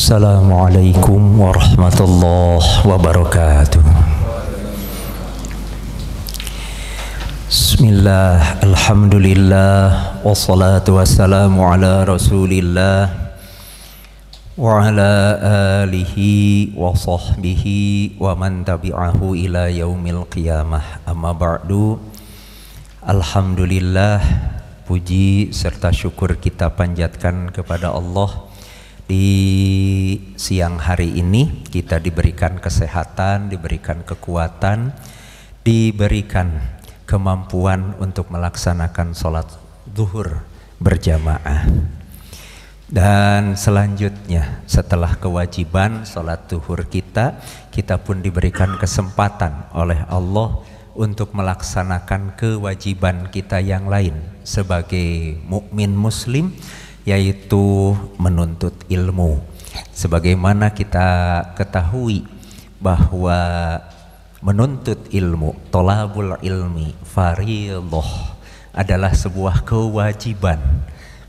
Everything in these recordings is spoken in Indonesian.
Assalamualaikum warahmatullahi wabarakatuh. Bismillah, alhamdulillah, wassalatu wassalamu ala rasulillah wa ala alihi wa sahbihi wa man tabi'ahu ila yaumil qiyamah. Amma ba'du. Alhamdulillah, puji serta syukur kita panjatkan kepada Allah. Di siang hari ini kita diberikan kesehatan, diberikan kekuatan, diberikan kemampuan untuk melaksanakan sholat zuhur berjamaah. Dan selanjutnya setelah kewajiban sholat zuhur kita pun diberikan kesempatan oleh Allah untuk melaksanakan kewajiban kita yang lain sebagai mukmin muslim, yaitu menuntut ilmu. Sebagaimana kita ketahui bahwa menuntut ilmu, tolabul ilmi fardhah, adalah sebuah kewajiban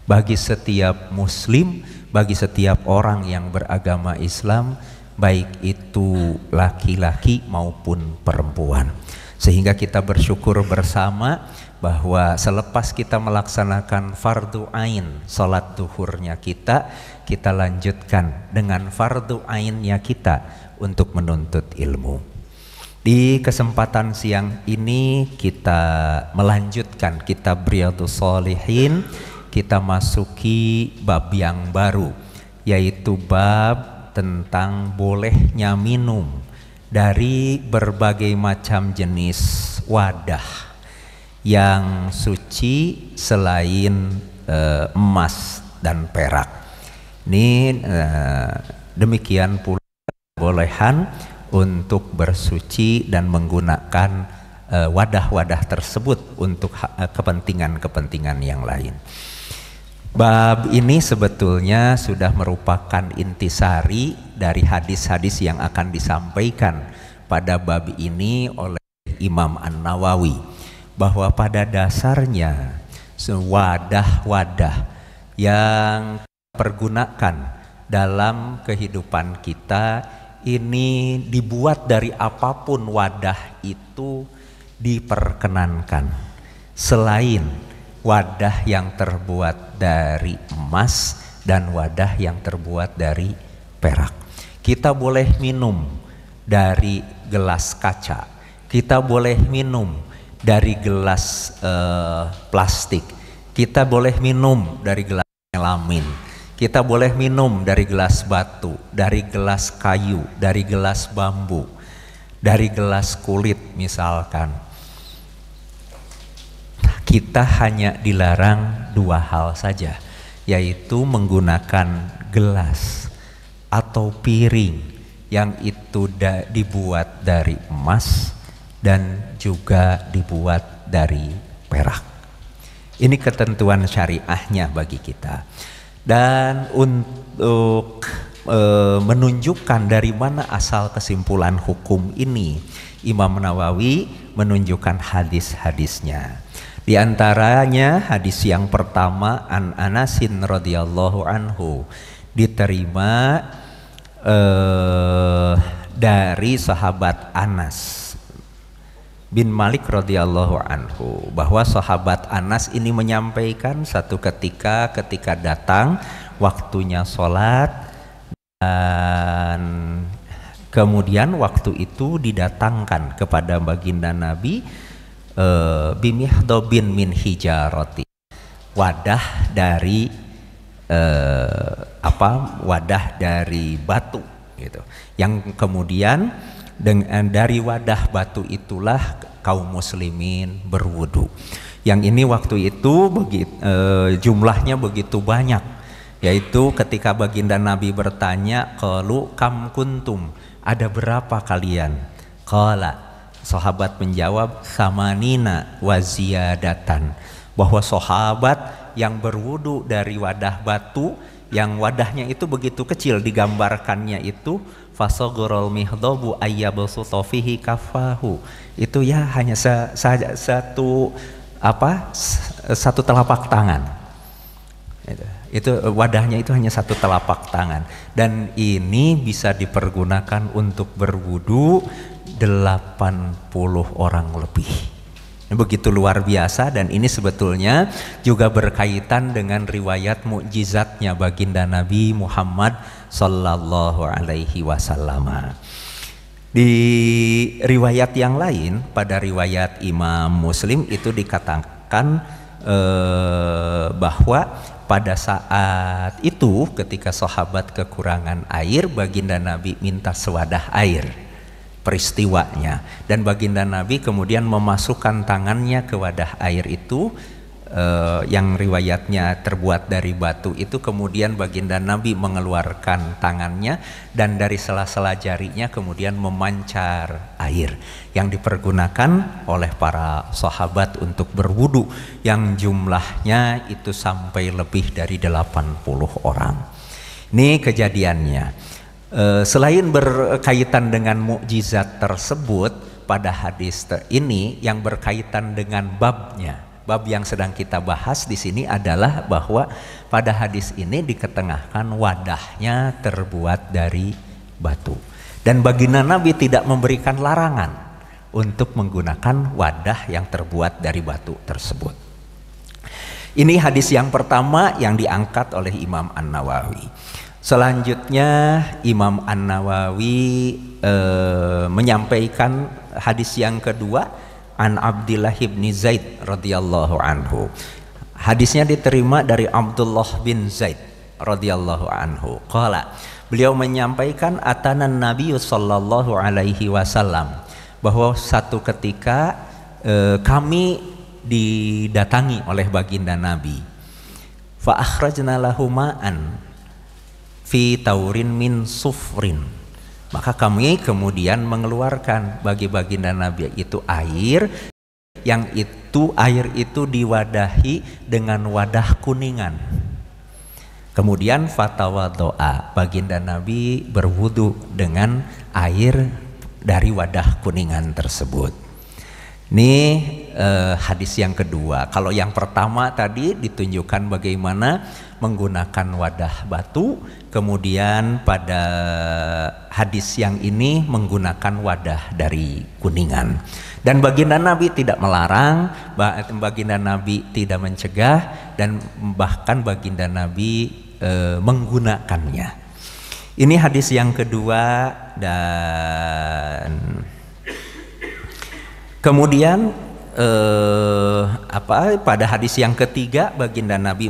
bagi setiap muslim, bagi setiap orang yang beragama Islam, baik itu laki-laki maupun perempuan. Sehingga kita bersyukur bersama bahwa selepas kita melaksanakan fardu ain salat duhurnya kita lanjutkan dengan fardu ainnya kita untuk menuntut ilmu. Di kesempatan siang ini kita melanjutkan kitab Riyadhus Shalihin. Kita masuki bab yang baru, yaitu bab tentang bolehnya minum dari berbagai macam jenis wadah yang suci selain emas dan perak. Ini demikian pula kebolehan untuk bersuci dan menggunakan wadah-wadah tersebut untuk kepentingan-kepentingan yang lain. Bab ini sebetulnya sudah merupakan intisari dari hadis-hadis yang akan disampaikan pada bab ini oleh Imam An-Nawawi, bahwa pada dasarnya wadah-wadah yang pergunakan dalam kehidupan kita ini dibuat dari apapun wadah itu diperkenankan, selain wadah yang terbuat dari emas dan wadah yang terbuat dari perak. Kita boleh minum dari gelas kaca, kita boleh minum dari gelas plastik, kita boleh minum dari gelas melamin, kita boleh minum dari gelas batu, dari gelas kayu, dari gelas bambu, dari gelas kulit misalkan. Kita hanya dilarang dua hal saja, yaitu menggunakan gelas atau piring yang itu dibuat dari emas dan juga dibuat dari perak. Ini ketentuan syariahnya bagi kita. Dan untuk menunjukkan dari mana asal kesimpulan hukum ini, Imam Nawawi menunjukkan hadis-hadisnya. Di antaranya hadis yang pertama, an Anasin radhiyallahu anhu, diterima dari sahabat Anas bin Malik radhiyallahu anhu, bahwa sahabat Anas ini menyampaikan satu ketika datang waktunya sholat, dan kemudian waktu itu didatangkan kepada baginda Nabi bimihdobin min hijarati, wadah dari wadah dari batu gitu, yang kemudian dari wadah batu itulah kaum muslimin berwudu. Yang ini waktu itu jumlahnya begitu banyak, yaitu ketika baginda Nabi bertanya, qalu kam kuntum, ada berapa kalian? Qala, sahabat menjawab, samanina wa ziyadatan, bahwa sahabat yang berwudu dari wadah batu, yang wadahnya itu begitu kecil, digambarkannya itu fasogorol mihdobu ayyabsutu fihi kafahu, itu ya hanya satu telapak tangan. Itu wadahnya itu hanya satu telapak tangan, dan ini bisa dipergunakan untuk berwudu 80 orang lebih. Begitu luar biasa, dan ini sebetulnya juga berkaitan dengan riwayat mukjizatnya baginda Nabi Muhammad sallallahu alaihi wasallam. Di riwayat yang lain, pada riwayat Imam Muslim itu dikatakan bahwa pada saat itu ketika sahabat kekurangan air, baginda Nabi minta sewadah air, peristiwanya, dan baginda Nabi kemudian memasukkan tangannya ke wadah air itu, yang riwayatnya terbuat dari batu itu, kemudian baginda Nabi mengeluarkan tangannya dan dari sela-sela jarinya kemudian memancar air yang dipergunakan oleh para sahabat untuk berwudu, yang jumlahnya itu sampai lebih dari 80 orang. Ini kejadiannya. Selain berkaitan dengan mukjizat tersebut, pada hadis ini yang berkaitan dengan babnya, bab yang sedang kita bahas di sini adalah bahwa pada hadis ini diketengahkan wadahnya terbuat dari batu, dan baginda Nabi tidak memberikan larangan untuk menggunakan wadah yang terbuat dari batu tersebut. Ini hadis yang pertama yang diangkat oleh Imam An-Nawawi. Selanjutnya Imam An-Nawawi menyampaikan hadis yang kedua, an Abdillah bin Zaid radhiyallahu anhu. Hadisnya diterima dari Abdullah bin Zaid radhiyallahu anhu. Qala, beliau menyampaikan atanan Nabi sallallahu alaihi wasallam, bahwa satu ketika kami didatangi oleh baginda Nabi. Fa akhrajna lahu ma'an fi taurin min sufrin. Maka kami kemudian mengeluarkan bagi baginda Nabi itu air, yang itu air itu diwadahi dengan wadah kuningan. Kemudian fatawadoa, baginda Nabi berwudu dengan air dari wadah kuningan tersebut. Ini hadis yang kedua. Kalau yang pertama tadi ditunjukkan bagaimana menggunakan wadah batu, kemudian pada hadis yang ini menggunakan wadah dari kuningan. Dan baginda Nabi tidak melarang, baginda Nabi tidak mencegah, dan bahkan baginda Nabi menggunakannya. Ini hadis yang kedua. Dan kemudian pada hadis yang ketiga baginda Nabi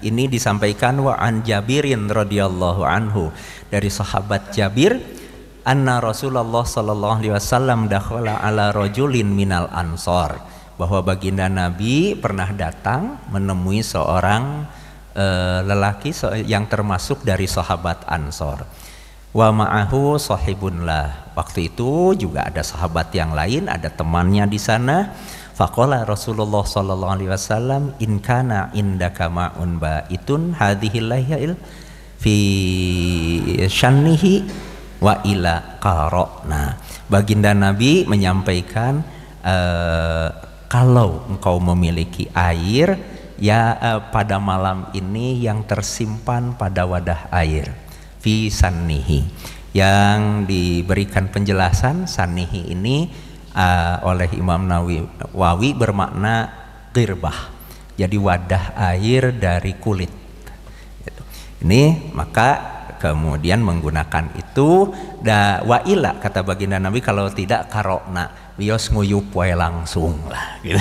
ini disampaikan wa an Jabirin radhiyallahu anhu, dari sahabat Jabir, anna Rasulullah sallallahu alaihi wasallam dakhala ala rajulin minal ansor, bahwa baginda Nabi pernah datang menemui seorang lelaki yang termasuk dari sahabat Ansor. Wa ma'ahu sahibun lah. Waktu itu juga ada sahabat yang lain, ada temannya di sana. Faqala Rasulullah sallallahu alaihi wasallam, in kana indaka ma'un ba'itun hadhil layail fi shannihi wa ila qara'na. Baginda Nabi menyampaikan, kalau engkau memiliki air ya pada malam ini yang tersimpan pada wadah air, fi sannihi, yang diberikan penjelasan sannihi ini oleh Imam Nawawi bermakna qirbah, jadi wadah air dari kulit. Ini maka kemudian menggunakan itu. Wa ila, kata baginda Nabi, kalau tidak karokna, bios nguyup wae langsung lah gitu.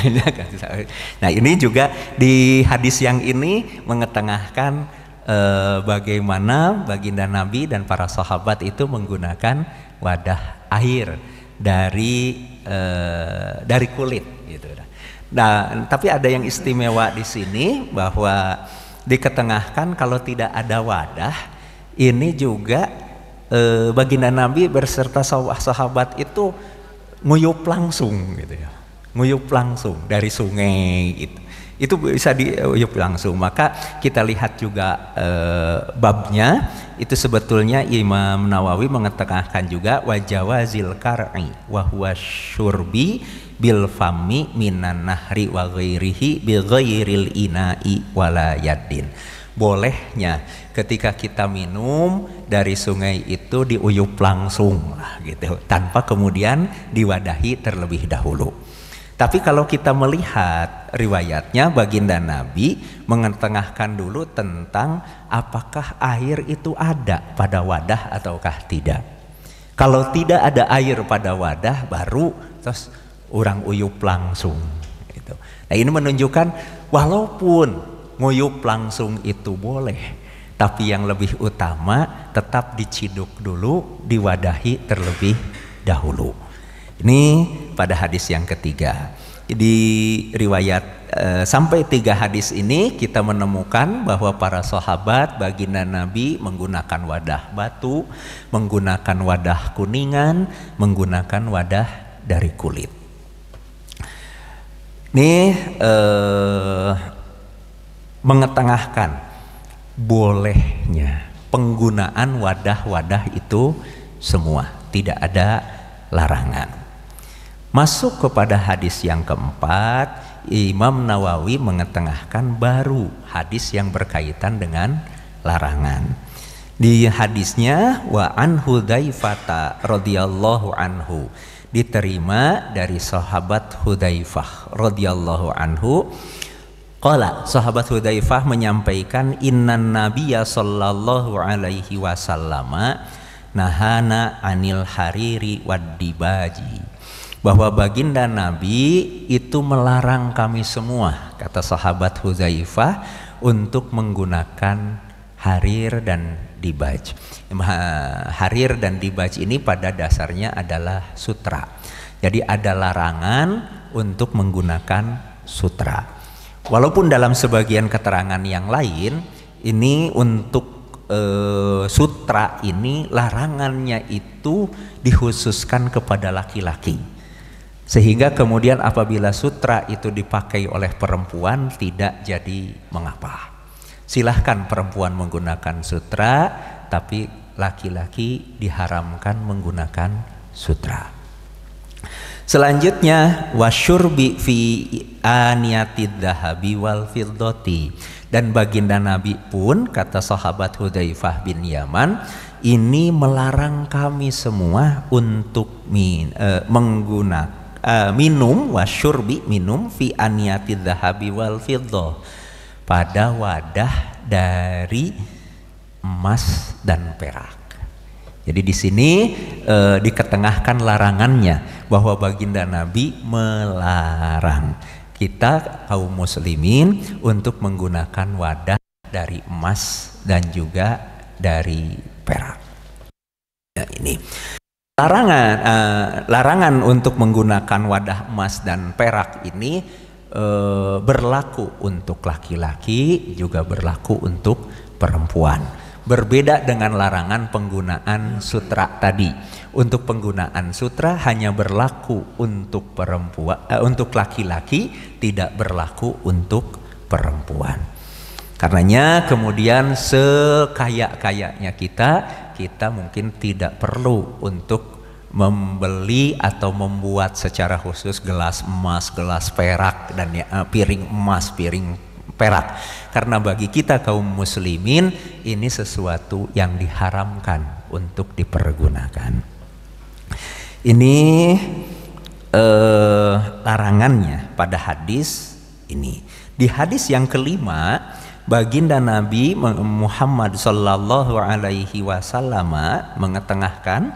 Nah ini juga di hadis yang ini mengetengahkan bagaimana baginda Nabi dan para sahabat itu menggunakan wadah air dari kulit gitu. Nah, tapi ada yang istimewa di sini, bahwa diketengahkan kalau tidak ada wadah ini juga baginda Nabi berserta sahabat itu nguyup langsung gitu ya, nguyup langsung dari sungai gitu. Itu bisa diuyup langsung. Maka kita lihat juga babnya itu sebetulnya Imam Nawawi mengetengahkan juga wajawazil kar'i wa huwa syurbi bil fami minan nahri wa ghairihi bi ghairil ina'i wala yaddin. bolehnya ketika kita minum dari sungai itu diuyup langsung lah gitu, tanpa kemudian diwadahi terlebih dahulu. Tapi kalau kita melihat riwayatnya, baginda Nabi mengetengahkan dulu tentang apakah air itu ada pada wadah ataukah tidak. Kalau tidak ada air pada wadah, baru terus orang uyup langsung gitu. Nah, ini menunjukkan walaupun nguyup langsung itu boleh, tapi yang lebih utama tetap diciduk dulu, diwadahi terlebih dahulu. Ini pada hadis yang ketiga. Di riwayat sampai 3 hadis ini kita menemukan bahwa para sahabat baginda Nabi menggunakan wadah batu, menggunakan wadah kuningan, menggunakan wadah dari kulit. Ini mengetengahkan bolehnya penggunaan wadah-wadah itu semua, tidak ada larangan. Masuk kepada hadis yang keempat, Imam Nawawi mengetengahkan baru hadis yang berkaitan dengan larangan. Di hadisnya wa an Hudzaifah radhiyallahu anhu, diterima dari sahabat Hudzaifah radhiyallahu anhu. Qala, sahabat Hudzaifah menyampaikan, innan nabiyya sallallahu alaihi wasallam nahana anil hariri wad dibaji, bahwa baginda Nabi itu melarang kami semua, kata sahabat Hudzaifah, untuk menggunakan harir dan dibaj. Harir dan dibaj ini pada dasarnya adalah sutra. Jadi ada larangan untuk menggunakan sutra. Walaupun dalam sebagian keterangan yang lain, ini untuk sutra ini larangannya itu dikhususkan kepada laki-laki. Sehingga kemudian apabila sutra itu dipakai oleh perempuan tidak jadi mengapa. Silahkan perempuan menggunakan sutra, tapi laki-laki diharamkan menggunakan sutra. Selanjutnya wasyurbi fi aniyatid dhahabi wal fiddati, dan baginda Nabi pun, kata sahabat Hudzaifah bin Yaman, ini melarang kami semua untuk menggunakan minum, wasyurbi minum, fi aniyatid dhahabi wal fiddah, pada wadah dari emas dan perak. Jadi di sini diketengahkan larangannya, bahwa baginda Nabi melarang kita kaum muslimin untuk menggunakan wadah dari emas dan juga dari perak. Nah, ini larangan untuk menggunakan wadah emas dan perak ini berlaku untuk laki-laki, juga berlaku untuk perempuan. Berbeda dengan larangan penggunaan sutra tadi. Untuk penggunaan sutra hanya berlaku untuk perempuan, untuk laki-laki, tidak berlaku untuk perempuan. Karenanya kemudian sekaya-kayanya kita mungkin tidak perlu untuk membeli atau membuat secara khusus gelas emas, gelas perak, dan piring emas, piring perak. Karena bagi kita kaum muslimin ini sesuatu yang diharamkan untuk dipergunakan. Ini larangannya pada hadis ini. Di hadis yang kelima, baginda Nabi Muhammad sallallahu alaihi wasallam mengetengahkan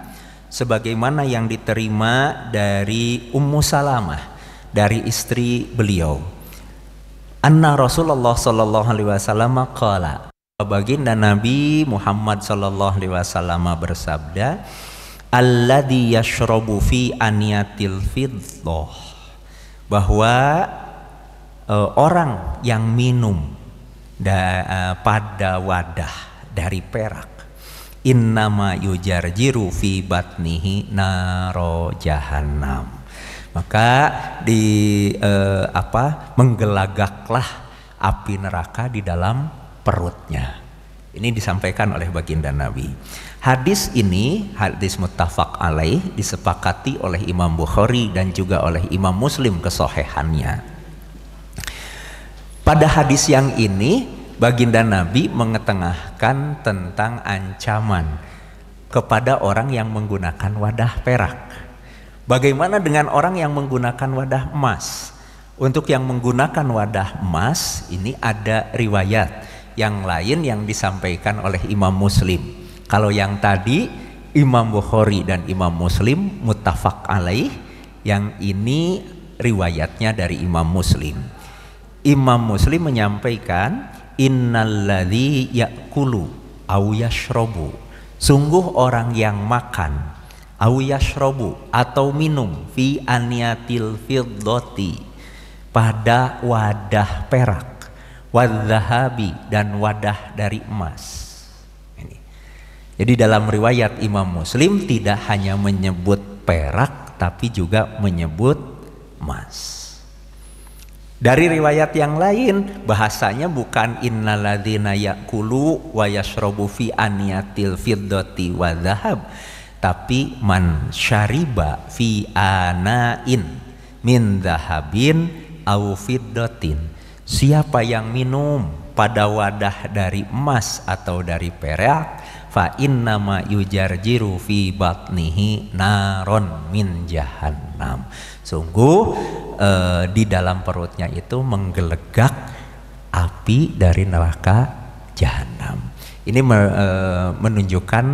sebagaimana yang diterima dari Ummu Salamah, dari istri beliau. Anna Rasulullah sallallahu alaihi wasallam qala, baginda Nabi Muhammad sallallahu alaihi wasallam bersabda, alladzi yashrabu fi aniyatil fiddah, bahwa orang yang minum pada wadah dari perak, innama yujarjiru fi batnihi naro jahannam, maka menggelagaklah api neraka di dalam perutnya. Ini disampaikan oleh baginda Nabi. Hadis ini hadis muttafaq alaih, disepakati oleh Imam Bukhari dan juga oleh Imam Muslim kesohihannya. Pada hadis yang ini baginda Nabi mengetengahkan tentang ancaman kepada orang yang menggunakan wadah perak. Bagaimana dengan orang yang menggunakan wadah emas? Untuk yang menggunakan wadah emas ini ada riwayat yang lain yang disampaikan oleh Imam Muslim. Kalau yang tadi Imam Bukhari dan Imam Muslim muttafaq alaih, yang ini riwayatnya dari Imam Muslim. Imam Muslim menyampaikan innalladzi ya'kulu aw yashrabu, sungguh orang yang makan au yashrobu atau minum fi aniyatil fiddati, pada wadah perak, wadzahabi, dan wadah dari emas. Ini. Jadi dalam riwayat Imam Muslim tidak hanya menyebut perak tapi juga menyebut emas. Dari riwayat yang lain bahasanya bukan innalladzina ya'kulu wa yashrobu fi aniyatil fiddati wadzahab, tapi man syariba fi anain min dhahabin au fiddatin, siapa yang minum pada wadah dari emas atau dari perak, fa innama yujarjiru fi batnihi naron min jahannam, sungguh di dalam perutnya itu menggelegak api dari neraka jahanam. Ini menunjukkan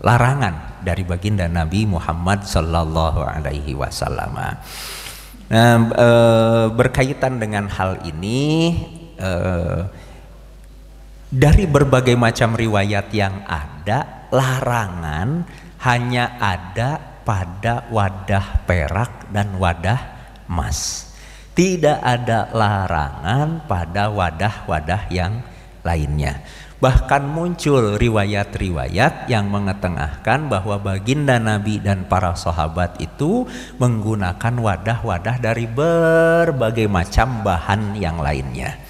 larangan dari baginda Nabi Muhammad Sallallahu Alaihi Wasallam. Nah, berkaitan dengan hal ini, dari berbagai macam riwayat yang ada, larangan hanya ada pada wadah perak dan wadah emas. Tidak ada larangan pada wadah-wadah yang lainnya. Bahkan muncul riwayat-riwayat yang mengetengahkan bahwa baginda Nabi dan para sahabat itu menggunakan wadah-wadah dari berbagai macam bahan yang lainnya.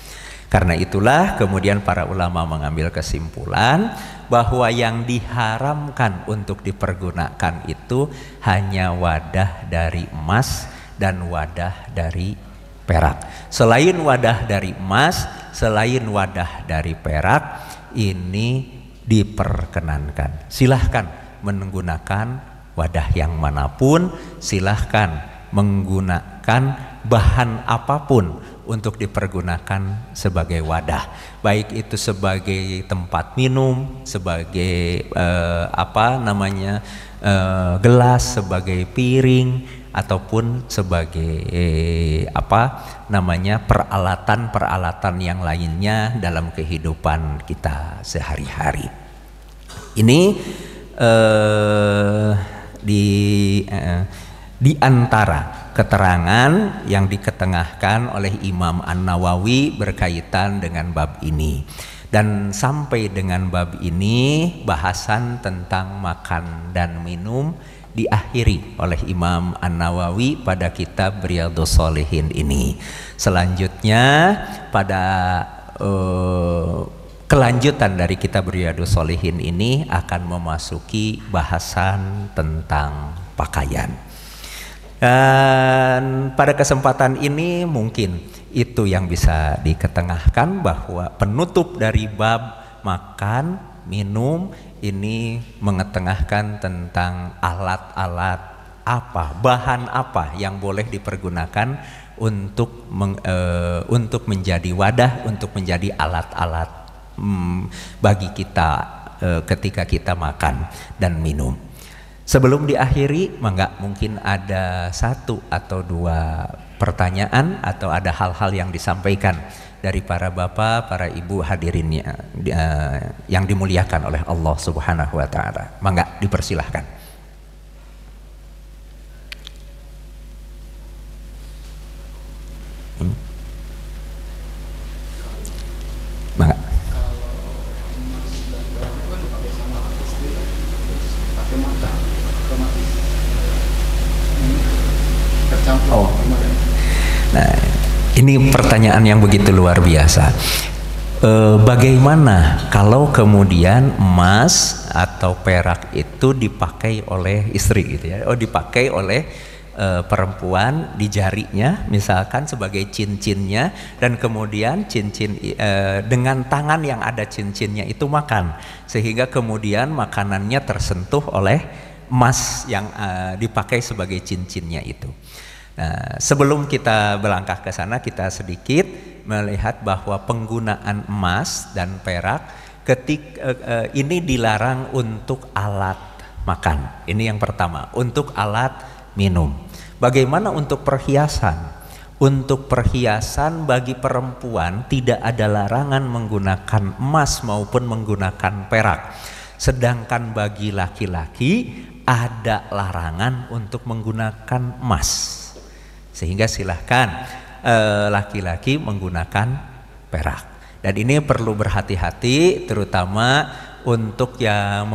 Karena itulah kemudian para ulama mengambil kesimpulan bahwa yang diharamkan untuk dipergunakan itu hanya wadah dari emas dan wadah dari perak. Selain wadah dari emas, selain wadah dari perak, ini diperkenankan. Silahkan menggunakan wadah yang manapun, silahkan menggunakan bahan apapun untuk dipergunakan sebagai wadah, baik itu sebagai tempat minum, sebagai gelas, sebagai piring, ataupun sebagai peralatan-peralatan yang lainnya dalam kehidupan kita sehari-hari. Ini di antara keterangan yang diketengahkan oleh Imam An-Nawawi berkaitan dengan bab ini. Dan sampai dengan bab ini bahasan tentang makan dan minum diakhiri oleh Imam An-Nawawi pada kitab Riyadhus Shalihin ini. Selanjutnya pada kelanjutan dari kitab Riyadhus Shalihin ini akan memasuki bahasan tentang pakaian. Dan pada kesempatan ini mungkin itu yang bisa diketengahkan, bahwa penutup dari bab makan, minum ini mengetengahkan tentang alat-alat apa, bahan apa yang boleh dipergunakan untuk menjadi wadah, untuk menjadi alat-alat bagi kita ketika kita makan dan minum. Sebelum diakhiri, mungkin ada satu atau dua pertanyaan atau ada hal-hal yang disampaikan dari para bapak, para ibu hadirinnya yang dimuliakan oleh Allah Subhanahu wa taala. Mangga dipersilahkan. Mangga. Oh. Nah, ini pertanyaan yang begitu luar biasa. Bagaimana kalau kemudian emas atau perak itu dipakai oleh istri gitu ya? Oh, dipakai oleh perempuan di jarinya misalkan sebagai cincinnya, dan kemudian cincin dengan tangan yang ada cincinnya itu makan, sehingga kemudian makanannya tersentuh oleh emas yang dipakai sebagai cincinnya itu. Nah, sebelum kita berlangkah ke sana, kita sedikit melihat bahwa penggunaan emas dan perak ini dilarang untuk alat makan. Ini yang pertama, untuk alat minum. Bagaimana untuk perhiasan? Untuk perhiasan bagi perempuan tidak ada larangan menggunakan emas maupun menggunakan perak. Sedangkan bagi laki-laki ada larangan untuk menggunakan emas. Sehingga silahkan laki-laki menggunakan perak. Dan ini perlu berhati-hati, terutama untuk yang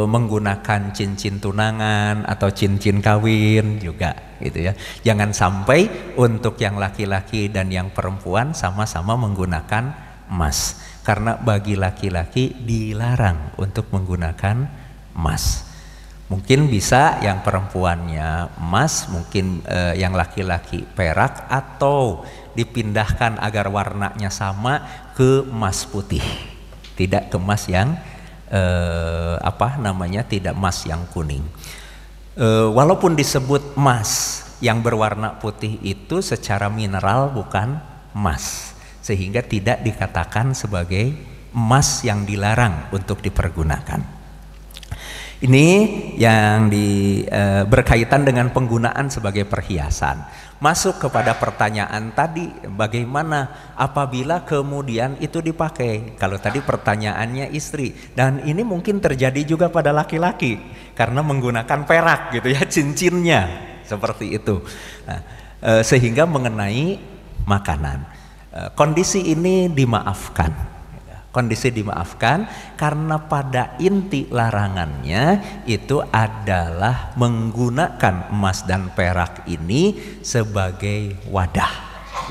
menggunakan cincin tunangan atau cincin kawin juga, gitu ya. Jangan sampai untuk yang laki-laki dan yang perempuan sama-sama menggunakan emas, karena bagi laki-laki dilarang untuk menggunakan emas. Mungkin bisa yang perempuannya emas, mungkin yang laki-laki perak, atau dipindahkan agar warnanya sama ke emas putih, tidak ke emas yang tidak emas yang kuning. Walaupun disebut emas, yang berwarna putih itu secara mineral bukan emas, sehingga tidak dikatakan sebagai emas yang dilarang untuk dipergunakan. Ini yang berkaitan dengan penggunaan sebagai perhiasan. Masuk kepada pertanyaan tadi, bagaimana apabila kemudian itu dipakai? Kalau tadi pertanyaannya istri, dan ini mungkin terjadi juga pada laki-laki karena menggunakan perak gitu ya, cincinnya seperti itu. Nah, sehingga mengenai makanan, kondisi ini dimaafkan. Kondisi dimaafkan karena pada inti larangannya itu adalah menggunakan emas dan perak ini sebagai wadah,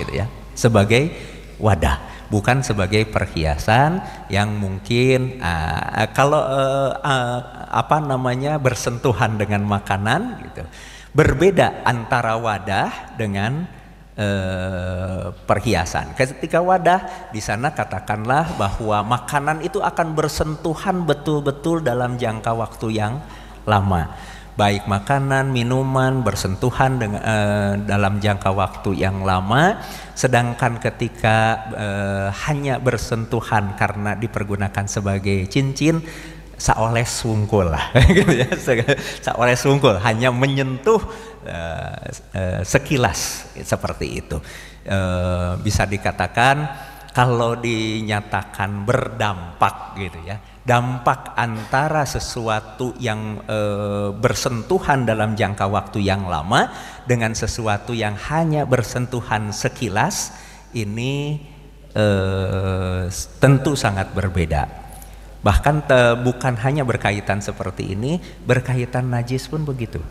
gitu ya, sebagai wadah, bukan sebagai perhiasan yang mungkin bersentuhan dengan makanan, gitu. Berbeda antara wadah dengan perhiasan. Ketika wadah, di sana katakanlah bahwa makanan itu akan bersentuhan betul-betul dalam jangka waktu yang lama. Baik makanan, minuman bersentuhan dengan, dalam jangka waktu yang lama. Sedangkan ketika hanya bersentuhan karena dipergunakan sebagai cincin, saoles wungkul lah, gitu ya, saoles wungkul, hanya menyentuh sekilas seperti itu. Bisa dikatakan kalau dinyatakan berdampak, gitu ya, dampak antara sesuatu yang bersentuhan dalam jangka waktu yang lama dengan sesuatu yang hanya bersentuhan sekilas, ini tentu sangat berbeda. Bahkan bukan hanya berkaitan seperti ini, berkaitan najis pun begitu.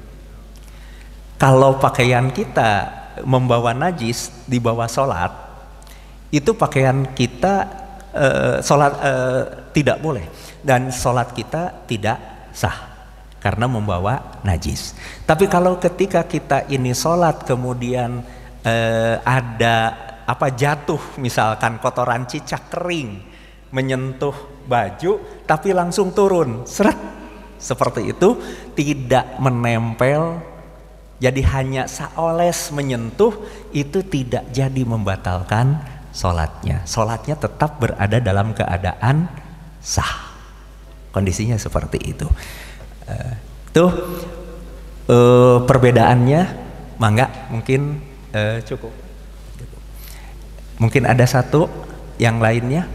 Kalau pakaian kita membawa najis dibawa sholat, itu pakaian kita sholat tidak boleh, dan sholat kita tidak sah karena membawa najis. Tapi kalau ketika kita ini sholat kemudian ada jatuh, misalkan kotoran cicak kering menyentuh baju tapi langsung turun, seret, seperti itu, tidak menempel, jadi hanya saoles menyentuh, itu tidak jadi membatalkan sholatnya. Sholatnya tetap berada dalam keadaan sah. Kondisinya seperti itu. Perbedaannya, mangga mungkin cukup. Mungkin ada satu yang lainnya.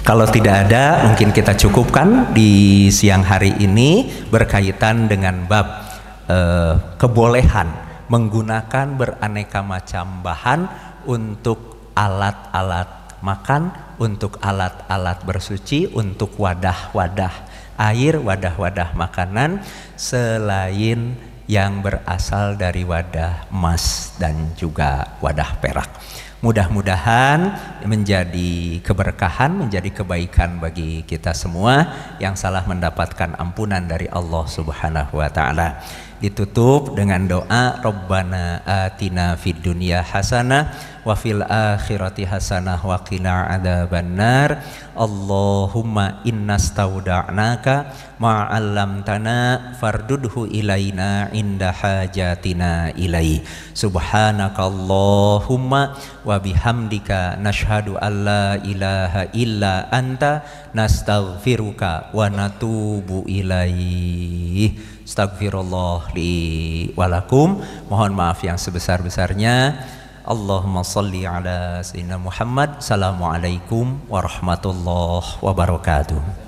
Kalau tidak ada, mungkin kita cukupkan di siang hari ini berkaitan dengan bab kebolehan menggunakan beraneka macam bahan untuk alat-alat makan, untuk alat-alat bersuci, untuk wadah-wadah air, wadah-wadah makanan, selain yang berasal dari wadah emas dan juga wadah perak. Mudah-mudahan menjadi keberkahan, menjadi kebaikan bagi kita semua, yang salah mendapatkan ampunan dari Allah Subhanahu wa taala. Ditutup dengan doa, Rabbana atina fid dunya hasanah wa fil akhirati hasanah wa qina adzabannar. Allahumma innastauda'naka ma 'allamtana fardudhu ilaina inda hajatina ilai. Subhanakallahumma wa bihamdika nashhadu an la ilaha illa anta nastaghfiruka wa natubu ilaih. Astagfirullah li walakum. Mohon maaf yang sebesar-besarnya. Allahumma salli ala sayyidina Muhammad. Assalamualaikum warahmatullahi wabarakatuh.